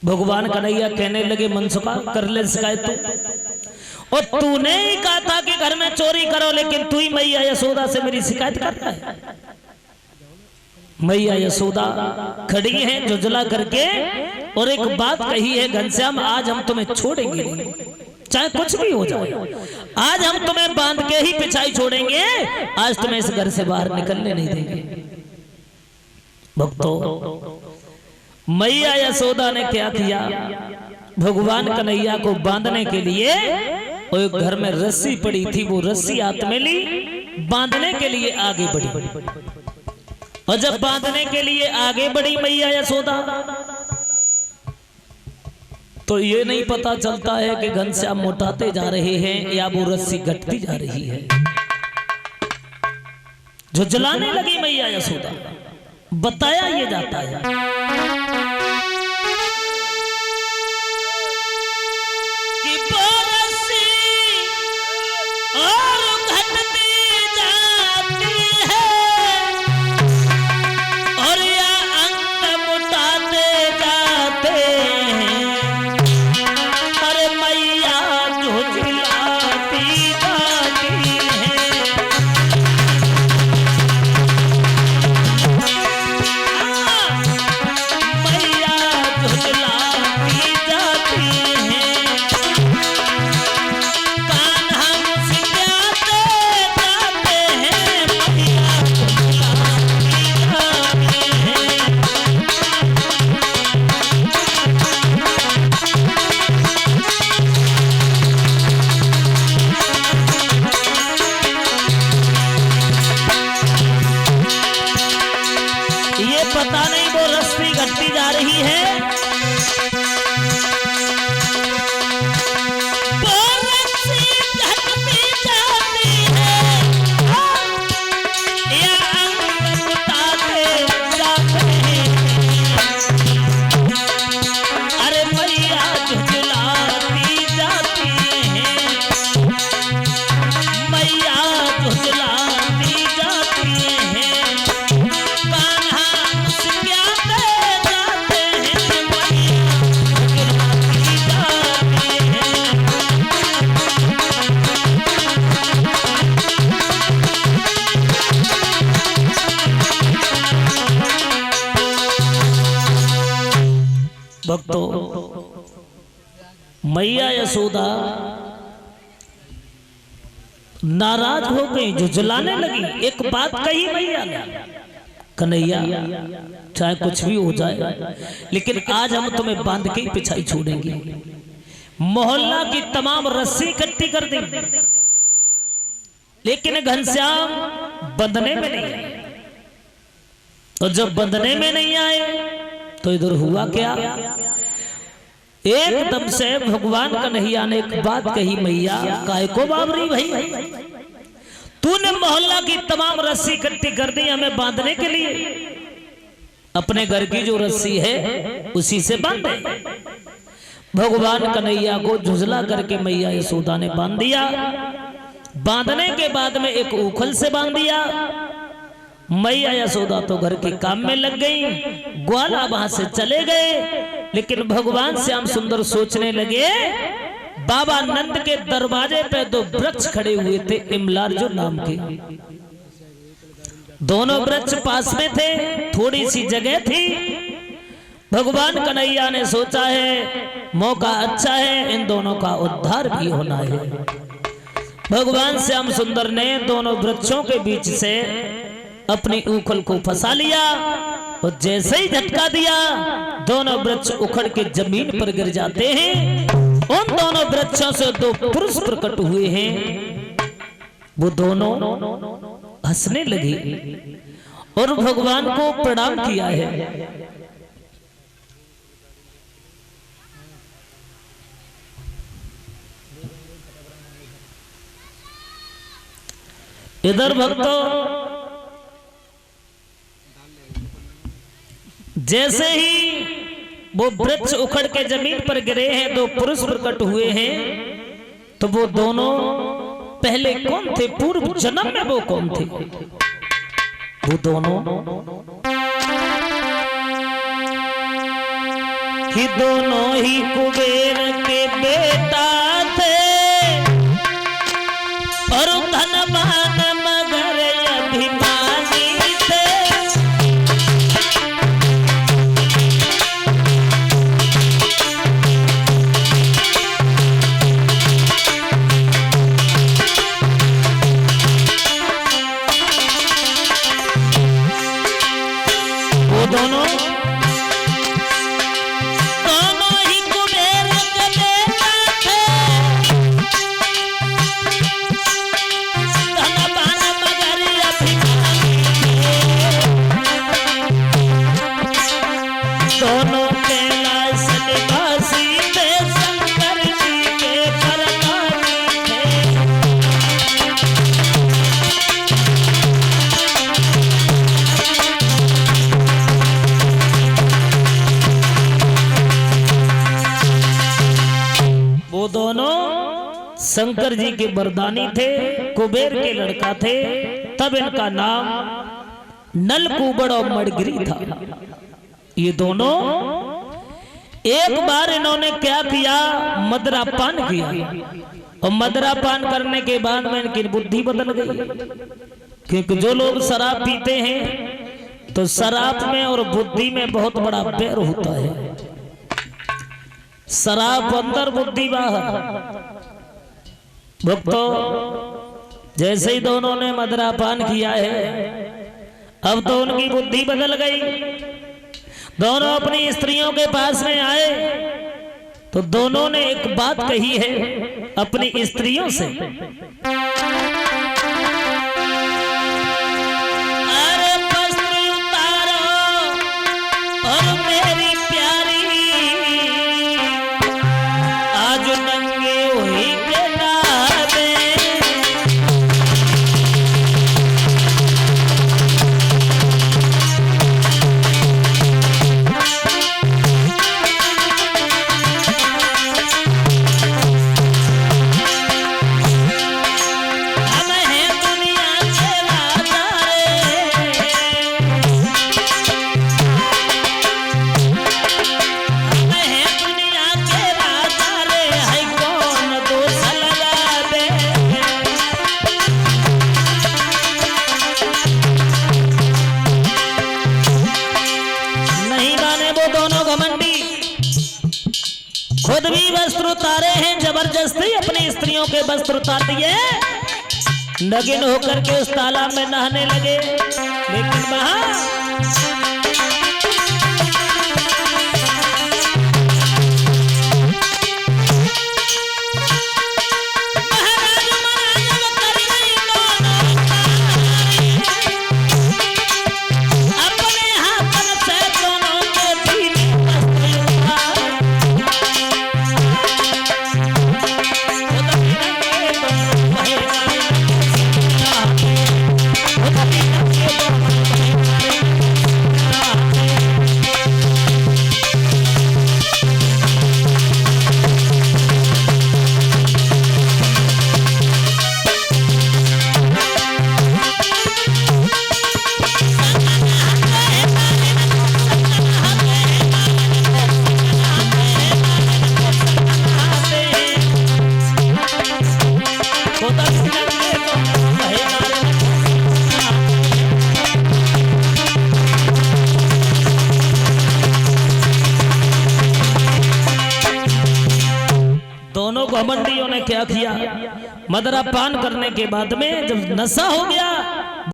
भगवान कन्हैया कहने लगे मनसुखा कर ले शिकायत तू, और तूने ही कहा था कि घर में चोरी करो, लेकिन तू ही मैया यशोदा से मेरी शिकायत करता है। मैया यशोदा खड़ी है जुजला करके और एक बात कही है, घनश्याम आज हम तुम्हें छोड़ेंगे नहीं, चाहे कुछ भी हो जाए, आज हम तुम्हें बांध के ही पिछाई छोड़ेंगे, आज तुम्हें इस घर से बाहर निकलने नहीं देंगे। भक्तों, मैया यशोदा ने क्या किया, भगवान कन्हैया को बांधने के लिए और एक घर में रस्सी पड़ी थी, वो रस्सी हाथ में ली, बांधने के लिए आगे बढ़ी। और जब बांधने के लिए आगे बढ़ी मैया यशोदा, तो ये नहीं पता चलता है कि घनश्याम मोटाते जा रहे हैं या वो रस्सी घटती जा रही है। जो जलाने लगी मैया यशोदा, बताया ये जाता है कि वो रस्सी और घटती जाती है और या अंग मुटाते जाते हैं, अरे मैया झुझलाती जाती है। मैया झुझलाती जाती है, कान्हा मुस्कुराते जाते हैं, मैया झुझलाती जाती है। ये पता नहीं वो रस्सी घटती जा रही है, वो रस्सी घटती जाती है या अंग मुटाते जाते हैं, अरे मैया झुझलाती जाती है, मैया झुझलाती जाती है, कान्हा मुस्कुराते जाते हैं, मैया झुझलाती जाती है। भक्तों, मैया यशोदा नाराज हो गई, झुझलाने लगी। एक बात कही मैया ने, कन्हैया चाहे कुछ भी हो जाए, लेकिन आज हम तुम्हें बांध के ही पिछाई छोड़ेंगे। मोहल्ला की तमाम रस्सी इकट्ठी कर दी, लेकिन घनश्याम बंधने में नहीं आए। और जब बंधने में नहीं आए तो इधर हुआ क्या, एकदम से भगवान कन्हैया ने एक बात कही, मैया काहे को बाबरी भाई, तूने मोहल्ला की तमाम रस्सी इकट्ठी कर दी हमें बांधने के लिए, अपने घर की जो रस्सी है उसी से बांधे। भगवान कन्हैया को झुझला करके मैया यशोदा ने बांध दिया। बांधने के बाद में एक उखल से बांध दिया। मैया यशोदा तो घर के काम में लग गई, ग्वाला वहां से चले गए। लेकिन भगवान श्याम सुंदर सोचने लगे, बाबा नंद के दरवाजे पे दो वृक्ष खड़े हुए थे, इमलार्जुन नाम के। दोनों वृक्ष पास में थे, थोड़ी सी जगह थी। भगवान कन्हैया ने सोचा है मौका अच्छा है, इन दोनों का उद्धार भी होना है। भगवान श्याम सुंदर ने दोनों वृक्षों के बीच से अपनी उखल को फंसा लिया और जैसे ही झटका दिया, दोनों वृक्ष उखड़ के जमीन पर गिर जाते हैं। उन दोनों वृक्षों से दो पुरुष प्रकट हुए हैं। वो दोनों हंसने लगे और भगवान को प्रणाम किया है। इधर भक्तों, जैसे ही वो वृक्ष उखड़ के जमीन पर गिरे हैं, दो पुरुष प्रकट हुए हैं। तो वो दोनों पहले कौन थे, पूर्व जन्म में वो कौन थे? वो दोनों कि दोनों ही कुबेर के बेटा थे और धनवान मगर अभिमानी थे। वो दोनों ही कुबेर के बेटा थे, धनवान मगर अभिमानी थे। दोनों कैलाश निवासी थे, शंकर जी के परदानी थे। वो दोनों शंकर जी के वरदानी थे, कुबेर के लड़का थे। तब इनका नाम नलकूबड़ और मड़गिरी था। ये दोनों एक बार इन्होंने क्या किया, मदरापान किया। और मदरापान करने के बाद में इनकी बुद्धि बदल गई। क्योंकि जो लोग शराब पीते हैं तो शराब में और बुद्धि में बहुत बड़ा बैर होता है। शराब अंदर बुद्धि बाहर। भक्तों, जैसे ही दोनों ने मदरापान किया है, अब तो उनकी बुद्धि बदल गई। दोनों अपनी स्त्रियों के पास में आए तो दोनों ने एक बात कही है अपनी स्त्रियों से, अरे वस्त्र उतारो और मेरी प्यारी आज नंगे हुई के नावे। हम हैं दुनिया के राजा रे, हम हैं दुनिया के राजा रे, है कौन दोष लगावे। नहीं माने वो दोनों घमंडी, खुद भी वस्त्र उतारे हैं, जबरदस्ती अपनी स्त्रियों के वस्त्र उतार दिए, नगिन होकर के उस तालाब में नहाने लगे। लेकिन महाराज महाराज कर गई दोनों नारी, अपने हाथन से दोनों के पीले वस्त्र उतारे। दोनों घमंडियों ने क्या किया, मदरापान करने के बाद में जब नशा हो गया,